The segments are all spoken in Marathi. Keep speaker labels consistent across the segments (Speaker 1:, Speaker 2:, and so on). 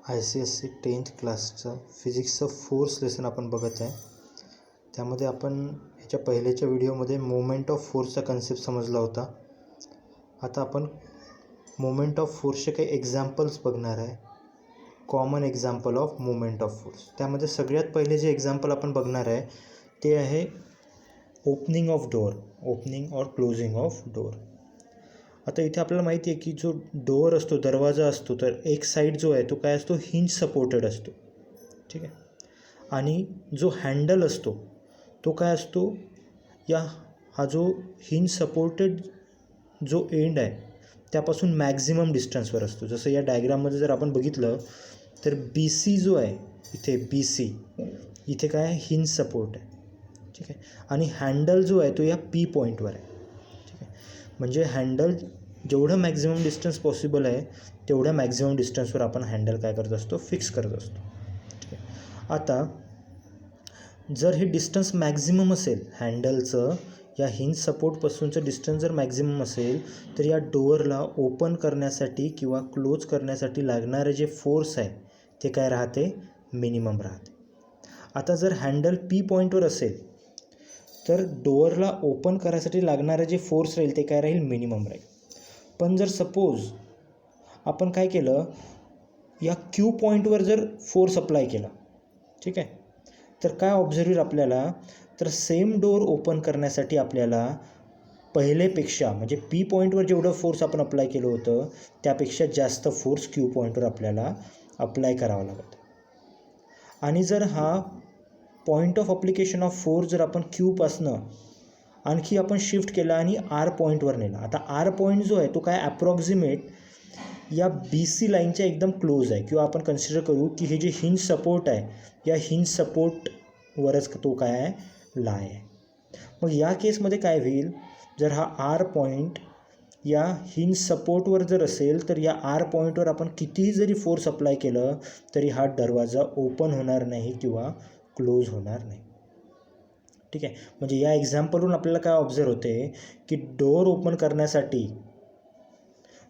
Speaker 1: ICSE 10th क्लासचं फिजिक्सचं फोर्स लेसन आपण बघत आहे. त्यामध्ये आपण ह्याच्या पहिल्याच्या व्हिडिओमध्ये मोमेंट ऑफ फोर्सचा कन्सेप्ट समजला होता. आता आपण मोमेंट ऑफ फोर्सचे काही एक्झाम्पल्स बघणार आहे. Common example of moment of force. त्यामध्ये सगळ्यात पहिले जे एक्झाम्पल आपण बघणार आहे ते आहे ओपनिंग ऑफ डोअर, ओपनिंग और क्लोजिंग ऑफ डोअर. आता इथे आपल्याला माहिती आहे की जो डोअर असतो, दरवाजा असतो, तर एक साईड जो आहे तो काय असतो, हिंज सपोर्टेड असतो. ठीक आहे. आणि जो हँडल असतो तो काय असतो, हा जो हिंज सपोर्टेड जो एंड आहे त्यापासून मॅक्झिमम डिस्टन्सवर असतो. जसं या डायग्राममध्ये जर आपण बघितलं तर BC जो आहे इथे, BC इथे काय आहे, हिंज सपोर्ट आहे. ठीक आहे. आणि हँडल जो आहे तो या P पॉईंटवर आहे. ठीक आहे. म्हणजे हँडल जेवढं मॅक्झिमम डिस्टन्स पॉसिबल आहे तेवढ्या मॅक्झिमम डिस्टन्सवर आपण हँडल काय करत असतो, फिक्स करत असतो. ठीक आहे. आता जर हे डिस्टन्स मॅक्झिमम असेल, हँडलचं या हिंज सपोर्टपासूनचं डिस्टन्स जर मॅक्झिमम असेल तर या डोअरला ओपन करण्यासाठी किंवा क्लोज करण्यासाठी लागणारे जे फोर्स आहे ते काय राहते, मिनिमम राहते. आता जर हँडल P पॉईंटवर असेल तर डोअरला ओपन करायसाठी लागणारे जे फोर्स राहील ते काय राहील, मिनिमम राहील. पण जर सपोज आपण काय केलं, या Q पॉईंटवर जर फोर्स अप्लाय केला, ठीक आहे, तर काय ऑब्झर्व होईल आपल्याला, तर सेम डोअर ओपन करण्यासाठी आपल्याला पहिलेपेक्षा म्हणजे P पॉईंटवर जेवढं फोर्स आपण अप्लाय केलं होतं त्यापेक्षा जास्त फोर्स Q पॉईंटवर आपल्याला अप्लाय करावा लागत. आणि जर हा point of application of force जर आपण Qपासनं आणखी आपण शिफ्ट केला आणि R पॉईंटवर नेला. आता R पॉईंट जो आहे तो काय ॲप्रॉक्सिमेट या BC लाईनच्या एकदम क्लोज आहे, किंवा आपण कन्सिडर करू की हे जे हिंज सपोर्ट आहे या हिंज सपोर्टवरच तो काय आहे, लाय आहे. मग या केसमध्ये काय होईल, जर हा R पॉईंट या हिंज सपोर्टवर जर असेल तर या R पॉईंटवर आपण कितीही जरी फोर्स अप्लाय केलं तरी हा दरवाजा ओपन होणार नाही किंवा क्लोज होणार नाही. ठीक आहे. म्हणजे या एक्झाम्पलवरून आपल्याला काय ऑब्झर्व होते की डोअर ओपन करण्यासाठी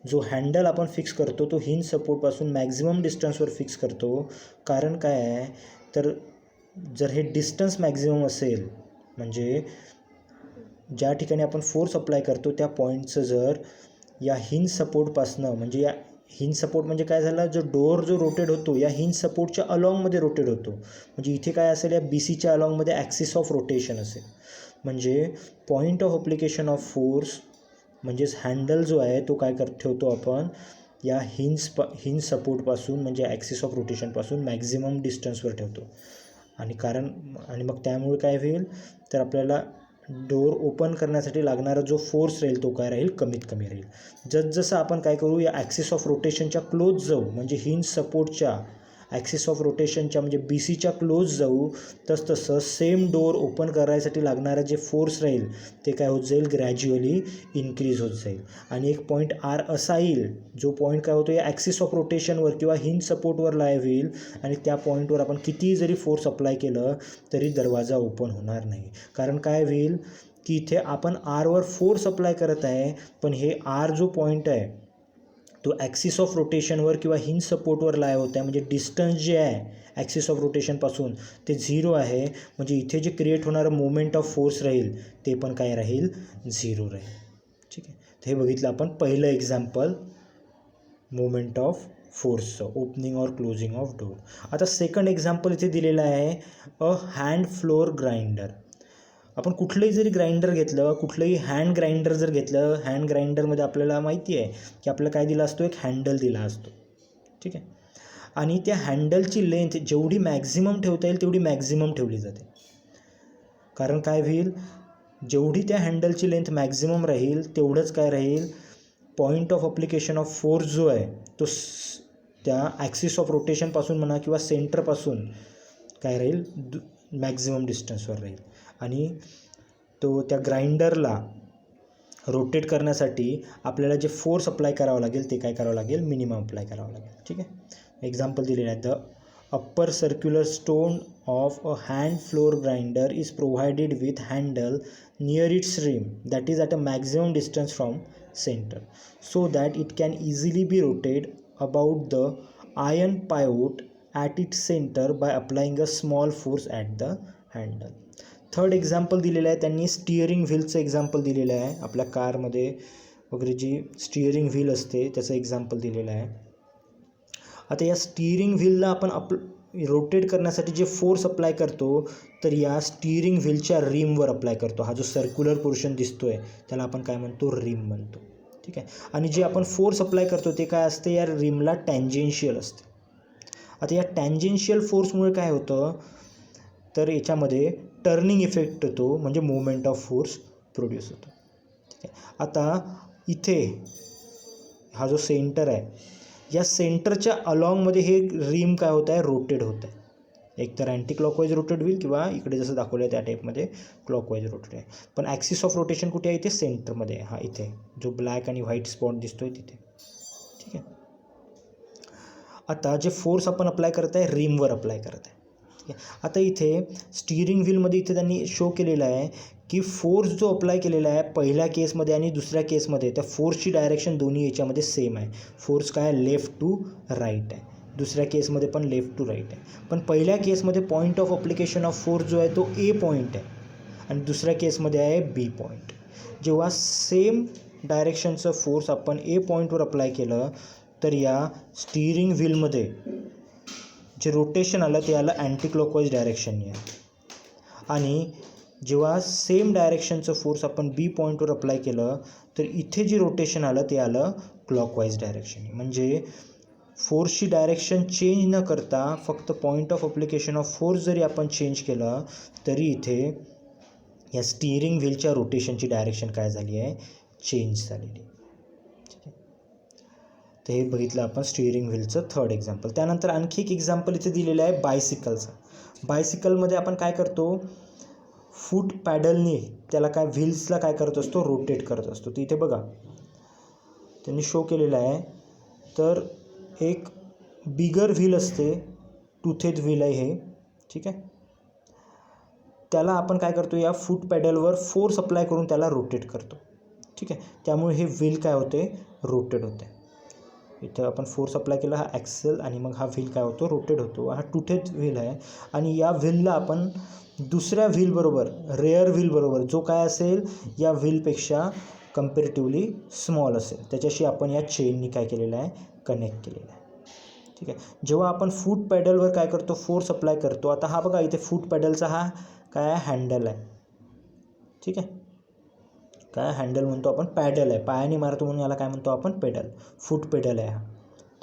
Speaker 1: जो हँडल आपण फिक्स करतो तो हिंज सपोर्टपासून मॅक्झिमम डिस्टन्सवर फिक्स करतो. कारण काय आहे, तर जर हे डिस्टन्स मॅक्झिमम असेल म्हणजे ज्या ठिकाणी आपण फोर्स अप्लाय करतो त्या पॉईंटचं जर या हिंज सपोर्टपासनं, म्हणजे या हिंज सपोर्ट म्हणजे काय झालं, जो डोअर जो रोटेट होतो या हिंज सपोर्टच्या अलॉंगमध्ये रोटेट होतो. म्हणजे इथे काय असेल, या BCच्या अलॉंगमध्ये ॲक्सिस ऑफ रोटेशन असेल. म्हणजे point of application of force म्हणजेच हँडल जो आहे तो काय ठेवतो आपण या हिंज सपोर्टपासून म्हणजे ॲक्सिस ऑफ रोटेशनपासून मॅक्झिमम डिस्टन्सवर ठेवतो. आणि मग त्यामुळे काय होईल, तर आपल्याला डोअर ओपन करण्यासाठी लागणारा जो फोर्स राहील तो काय राहील, कमीत कमी राहील. जसजसं आपण काय करू, या ॲक्सिस ऑफ रोटेशनच्या क्लोज जाऊ, म्हणजे हिंज सपोर्टच्या ॲक्सिस ऑफ रोटेशनच्या म्हणजे BCच्या क्लोज जाऊ, तसतसं सेम डोअर ओपन करायसाठी लागणारा जे फोर्स राहील ते काय होत जाईल, ग्रॅज्युअली इन्क्रीज होत जाईल. आणि एक पॉईंट R असा येईल जो पॉईंट काय होतो, या ॲक्सिस ऑफ रोटेशनवर किंवा हिंज सपोर्टवर लाईव्ह होईल आणि त्या पॉईंटवर आपण कितीही जरी फोर्स अप्लाय केलं तरी दरवाजा ओपन होणार नाही. कारण काय होईल की इथे आपण Rवर फोर्स अप्लाय करत आहे, पण हे R जो पॉईंट आहे तो ॲक्सिस ऑफ रोटेशनवर किंवा हिंज सपोर्टवर लाय होत आहे. म्हणजे डिस्टन्स जे आहे ॲक्सिस ऑफ रोटेशनपासून ते 0 आहे. म्हणजे इथे जे क्रिएट होणारं मोमेंट ऑफ फोर्स राहील ते पण काय राहील, 0 राहील. ठीक आहे. तर हे बघितलं आपण पहिलं एक्झाम्पल मोमेंट ऑफ फोर्सचं, ओपनिंग और क्लोजिंग ऑफ डोअर. आता सेकंड एक्झाम्पल इथे दिलेलं आहे, अ हँड फ्लोअर ग्राइंडर. आपण कुठलंही जरी ग्राइंडर घेतलं, कुठलंही हँड ग्राइंडर जर घेतलं, हँड ग्राइंडरमध्ये आपल्याला माहिती आहे की आपल्याला काय दिला असतो, एक हँडल दिला असतो. ठीक आहे. आणि त्या हँडलची लेंथ जेवढी मॅक्झिमम ठेवता येईल तेवढी मॅक्झिमम ठेवली जाते. कारण काय होईल, जेवढी त्या हँडलची लेंथ मॅक्झिमम राहील तेवढंच काय राहील, point of application of force जो आहे तो त्या ॲक्सिस ऑफ रोटेशनपासून म्हणा किंवा सेंटरपासून काय राहील, मॅक्झिमम डिस्टन्सवर राहील. आणि तो त्या ग्राइंडरला रोटेट करण्यासाठी आपल्याला जे फोर्स अप्लाय करावं लागेल ते काय करावं लागेल, मिनिमम अप्लाय करावं लागेल. ठीक आहे. एक्झाम्पल दिलेलं आहे, the upper circular stone of a hand flour grinder is provided with handle near its rim that is at a maximum distance from centre so that it can easily be rotated about the iron pivot at its center by applying a small force at the handle. Third example दिलेलं आहे त्यांनी, स्टिअरिंग व्हीलचं एक्झाम्पल दिलेलं आहे. आपल्या कारमध्ये वगैरे जी स्टिअरिंग व्हील असते त्याचं एक्झाम्पल दिलेलं आहे. आता या स्टिअरिंग व्हीलला आपण रोटेट करण्यासाठी जे फोर्स अप्लाय करतो तर या स्टिअरिंग व्हीलच्या रिमवर अप्लाय करतो. हा जो सर्क्युलर पोर्शन दिसतोय त्याला आपण काय म्हणतो, रिम म्हणतो. ठीक आहे. आणि जे आपण फोर्स अप्लाय करतो ते काय असते, या रिमला टँजेन्शियल असते. आता या टँजेन्शियल फोर्समुळे काय होतं तर याच्यामध्ये टर्निंग इफेक्ट होतो, म्हणजे मोमेंट ऑफ फोर्स प्रोड्यूस होतो. ठीक आहे. आता इथे हा जो सेंटर आहे या सेंटरच्या अलॉंगमध्ये हे रिम काय होत आहे, रोटेट होत आहे. एकतर अँटी क्लॉकवाईज रोटेट होईल किंवा इकडे जसं दाखवलं आहे त्या टाईपमध्ये क्लॉकवाईज रोटेट आहे. पण ॲक्सिस ऑफ रोटेशन कुठे आहे, इथे सेंटरमध्ये आहे. हा इथे जो ब्लॅक आणि व्हाईट स्पॉट दिसतोय तिथे. ठीक आहे. आता जे फोर्स आपण अप्लाय करत आहे रिमवर अप्लाय करत आहे. ठीक आहे. आता इथे स्टिअरिंग व्हीलमध्ये इथे त्यांनी शो केलेलं आहे की फोर्स जो अप्लाय केलेला आहे पहिल्या केसमध्ये आणि दुसऱ्या केसमध्ये त्या फोर्सची डायरेक्शन दोन्ही याच्यामध्ये सेम आहे. फोर्स काय, लेफ्ट टू राईट आहे. दुसऱ्या केसमध्ये पण लेफ्ट टू राईट आहे. पण पहिल्या केसमध्ये point of application of force जो आहे तो ए पॉईंट आहे आणि दुसऱ्या केसमध्ये आहे बी पॉईंट. जेव्हा सेम डायरेक्शनचं फोर्स आपण ए पॉईंटवर अप्लाय केलं तर या स्टिअरिंग व्हीलमध्ये जे रोटेशन आलं ते आलं अँटी क्लॉकवाईज डायरेक्शनने आहे. आणि जेव्हा सेम डायरेक्शनचं फोर्स आपण बी पॉईंटवर अप्लाय केलं तर इथे जे रोटेशन आलं ते आलं क्लॉकवाईज डायरेक्शनने. म्हणजे फोर्सची डायरेक्शन चेंज न करता फक्त point of application of force जरी आपण चेंज केलं तरी इथे या स्टिअरिंग व्हीलच्या रोटेशनची डायरेक्शन काय झाली आहे, चेंज झालेली. ठीक आहे. तर हे बघितलं आपण स्टिअरिंग व्हीलचं थर्ड एक्झाम्पल. त्यानंतर आणखी एक एक्झाम्पल इथे दिलेलं आहे बायसिकलचं. बायसिकलमध्ये आपण काय करतो, फूट पॅडलनी त्याला काय व्हील्सला काय करत असतो, रोटेट करत असतो. तर इथे बघा त्यांनी शो केलेलं आहे. तर एक बिगर व्हील असते, टूथेड व्हील आहे हे. ठीक आहे. त्याला आपण काय करतो, या फूट पॅडलवर फोर्स अप्लाय करून त्याला रोटेट करतो. ठीक आहे. त्यामुळे हे व्हील काय होते, रोटेट होते. इथं आपण फोर्स अप्लाय केला, हा ॲक्सेल आणि मग हा व्हील काय होतो, रोटेट होतो. हा टूथेड व्हील आहे आणि या व्हीलला आपण दुसऱ्या व्हीलबरोबर, रेअर व्हीलबरोबर जो काय असेल या व्हीलपेक्षा कम्पॅरेटिव्हली स्मॉल असेल त्याच्याशी आपण या चेननी काय केलेलं आहे, कनेक्ट केलेलं आहे. ठीक आहे. जेव्हा आपण फूट पॅडलवर काय करतो, फोर्स अप्लाय करतो. आता हा बघा इथे फूट पॅडलचा हा काय आहे, हँडल आहे. ठीक आहे. काय हँडल म्हणतो आपण, पॅडल आहे. पायाने मारतो म्हणून याला काय म्हणतो आपण, पेडल. फूट पेडल आहे हा.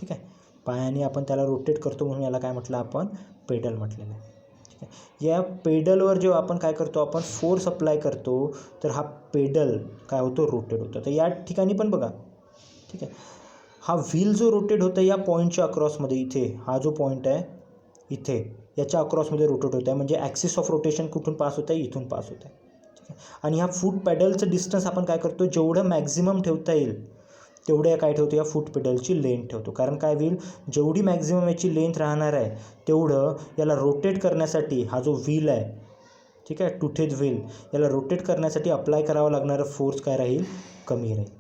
Speaker 1: ठीक आहे. पायाने आपण त्याला रोटेट करतो म्हणून याला काय म्हटलं आपण, पेडल म्हटलेलं आहे. ठीक आहे. या पेडलवर जेव्हा आपण काय करतो, आपण फोर्स अप्लाय करतो तर हा पेडल काय होतो, रोटेट होतो. तर या ठिकाणी पण बघा. ठीक आहे. हा व्हील जो रोटेट होतं या पॉईंटच्या अक्रॉसमध्ये, इथे हा जो पॉईंट आहे इथे याच्या अक्रॉसमध्ये रोटेट होत आहे. म्हणजे ॲक्सिस ऑफ रोटेशन कुठून पास होत आहे, इथून पास होत आहे. ठीक आहे. आणि ह्या फूट पॅडलचं डिस्टन्स आपण काय करतो, जेवढं मॅक्झिमम ठेवता येईल तेवढ्या काय ठेवतो, या फूट पेडलची लेंथ ठेवतो. कारण काय होईल, जेवढी मॅक्झिमम याची लेंथ राहणार आहे तेवढं याला रोटेट करण्यासाठी हा जो व्हील आहे, ठीक आहे, टूथेड व्हील, याला रोटेट करण्यासाठी अप्लाय करावा लागणारा फोर्स काय राहील, कमी राहील.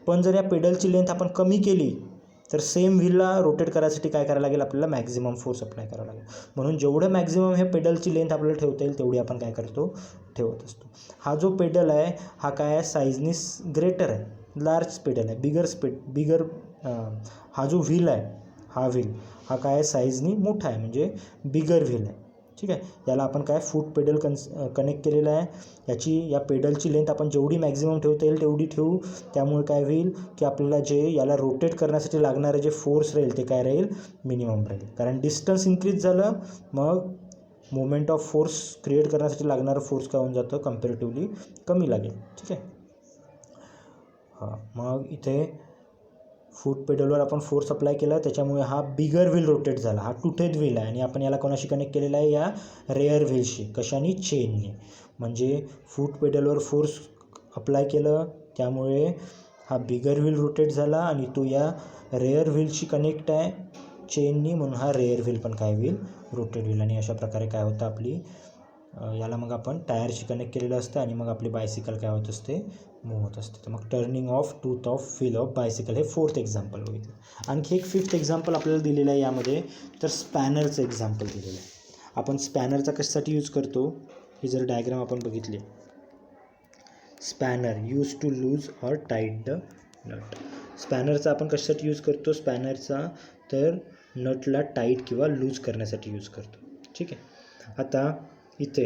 Speaker 1: पण जर या पेडलची लेंथ आपण कमी केली तर सेम व्हीलला रोटेट करायसाठी काय करायला लागेल, आपल्याला मॅक्झिमम फोर्स अप्लाय करावा लागेल. म्हणून जेवढं मॅक्झिमम हे पेडलची लेंथ आपल्याला ठेवता येईल तेवढी आपण काय करतो, ठेवत असतो. हा जो पेडल आहे हा काय आहे, साईजनी ग्रेटर आहे, लार्ज पेडल आहे, बिगर हा जो व्हील आहे, हा व्हील हा काय आहे, साईजनी मोठा आहे, म्हणजे बिगर व्हील आहे. ठीक आहे. याला आपण काय फूट पेडल कनेक्ट केलेलं आहे. या पेडलची लेंथ आपण जेवढी मॅक्झिमम ठेवता येईल तेवढी ठेवू. त्यामुळे काय होईल की आपल्याला जे याला रोटेट करण्यासाठी लागणारे जे फोर्स राहील ते काय राहील, मिनिमम राहील. कारण डिस्टन्स इन्क्रीज झालं मग मोमेंट ऑफ फोर्स क्रिएट करण्यासाठी लागणारं फोर्स काय होऊन जातं, कम्पॅरेटिव्हली कमी लागेल. ठीक आहे. हां, मग इथे फूट पेडलवर आपण फोर्स अप्लाय केला त्याच्यामुळे हा बिगर व्हील रोटेट झाला. हा टूथेड व्हील आहे आणि आपण याला कोणाशी कनेक्ट केलेला आहे, या रेअर व्हीलशी. कशाने, चेनने. म्हणजे फूट पेडलवर फोर्स अप्लाय केलं त्यामुळे हा बिगर व्हील रोटेट झाला आणि तो या रेअर व्हीलशी कनेक्ट आहे चेननी, म्हणून हा रेअर व्हील पण काय होईल, रोटेट व्हील. आणि अशा प्रकारे काय होतं, आपली याला मग आपण टायरशी कनेक्ट केलेलं असतं आणि मग आपली बायसिकल काय होत असते, मूव्ह होत असते. तर मग turning of tooth of wheel of bicycle हे 4th एक्झाम्पल बघितलं. आणखी एक 5th एक्झाम्पल आपल्याला दिलेलं आहे यामध्ये, तर स्पॅनरचं एक्झाम्पल दिलेलं आहे. आपण स्पॅनरचा कशासाठी यूज करतो, ही जर डायग्राम आपण बघितली, spanner use to loose or tight the nut. स्पॅनरचा आपण कशासाठी यूज करतो, स्पॅनरचा तर नटला टाईट किंवा लूज करण्यासाठी यूज करतो. ठीक आहे. आता इथे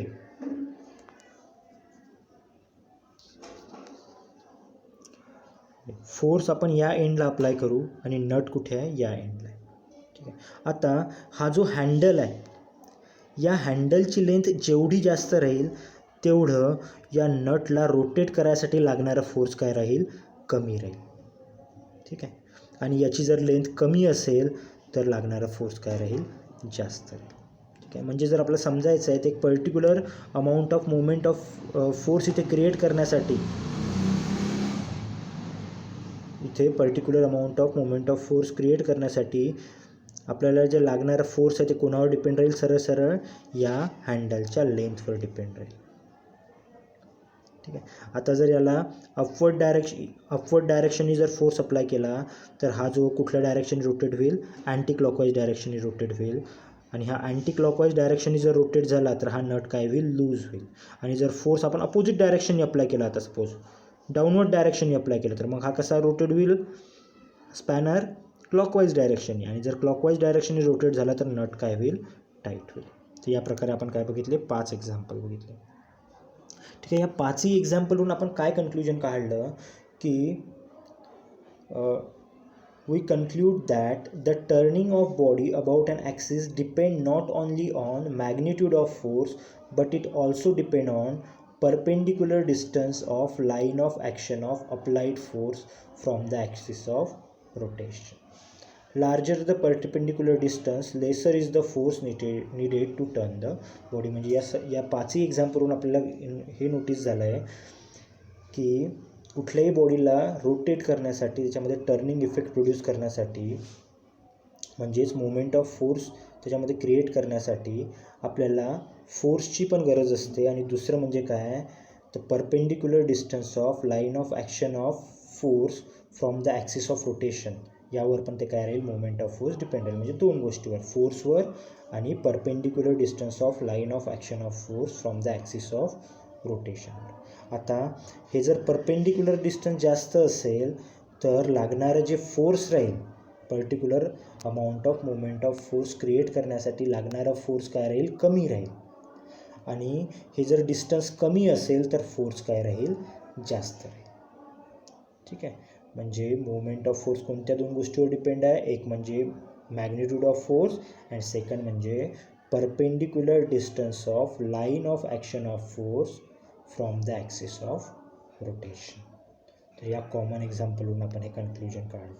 Speaker 1: फोर्स आपण या एंडला अप्लाय करू आणि नट कुठे आहे, या एंडला आहे. ठीक आहे. आता हा जो हँडल आहे, या हँडलची लेंथ जेवढी जास्त राहील तेवढं या नटला रोटेट करायसाठी लागणारा फोर्स काय राहील, कमी राहील. ठीक आहे. आणि याची जर लेंथ कमी असेल तर लागणारा फोर्स काय राहील, जास्त राहील. ठीक आहे. म्हणजे जर आपल्याला समजायचं आहे तर एक particular amount of movement of force इथे क्रिएट करण्यासाठी, particular amount of movement of force create करण्यासाठी आपल्याला जे लागणारा फोर्स आहे ते कोणावर डिपेंड राहील, सरळ सरळ या हँडलच्या लेंथवर डिपेंड राहील. ठीक आहे. आता जर याला अपवर्ड डायरेक्शननी जर फोर्स अप्लाय केला तर हा जो कुठल्या डायरेक्शनने रोटेट होईल, अँटी क्लॉकवाईज डायरेक्शनने रोटेट होईल. आणि हा अँटी क्लॉकवाईज डायरेक्शनने जर रोटेट झाला तर हा नट काय होईल, लूज होईल. आणि जर फोर्स आपण अपोजिट डायरेक्शनने अप्लाय केला, आता सपोज डाऊनवर्ड डायरेक्शनने अप्लाय केलं तर मग हा कसा रोटेट होईल, स्पॅनर क्लॉकवाईज डायरेक्शनने. आणि जर क्लॉकवाईज डायरेक्शनने रोटेट झाला तर नट काय होईल, टाईट होईल. तर या प्रकारे आपण काय बघितले, 5 एक्झाम्पल बघितले. ठीक आहे. या 5ही एक्झाम्पलवरून आपण काय कन्क्लुजन काढलं की we conclude that the turning of body about an axis depend not only on magnitude of force but it also depend on perpendicular distance of line of action of applied force from the axis of rotation. Larger the perpendicular distance, lesser is the force needed to turn the body. म्हणजे या 5ही एक्झाम्पलवरून आपल्याला हे नोटीस झालं आहे की कुठल्याही बॉडीला रोटेट करण्यासाठी, त्याच्यामध्ये टर्निंग इफेक्ट प्रोड्यूस करण्यासाठी, म्हणजेच मुवमेंट ऑफ फोर्स त्याच्यामध्ये क्रिएट करण्यासाठी आपल्याला फोर्सची पण गरज असते. आणि दुसरं म्हणजे काय, तर perpendicular distance of line of action of force from the axis of rotation, यावर पण ते काय राहील, मुवमेंट ऑफ फोर्स डिपेंड राहील. म्हणजे दोन गोष्टीवर, फोर्सवर आणि perpendicular distance of line of action of force from the axis of rotation. आता हे जर परपेंडिक्युलर डिस्टन्स जास्त असेल तर लागणारं जे फोर्स राहील, particular amount of movement of force create करण्यासाठी लागणारा फोर्स काय राहील, कमी राहील. आणि हे जर डिस्टन्स कमी असेल तर फोर्स काय राहील, जास्त राहील. ठीक आहे. म्हणजे मुवमेंट ऑफ फोर्स कोणत्या दोन गोष्टीवर डिपेंड आहे, एक म्हणजे magnitude of force and second म्हणजे perpendicular distance of line of action of force from the axis of rotation. तर या कॉमन एक्झाम्पलवरून आपण हे कन्क्लुजन काढलं.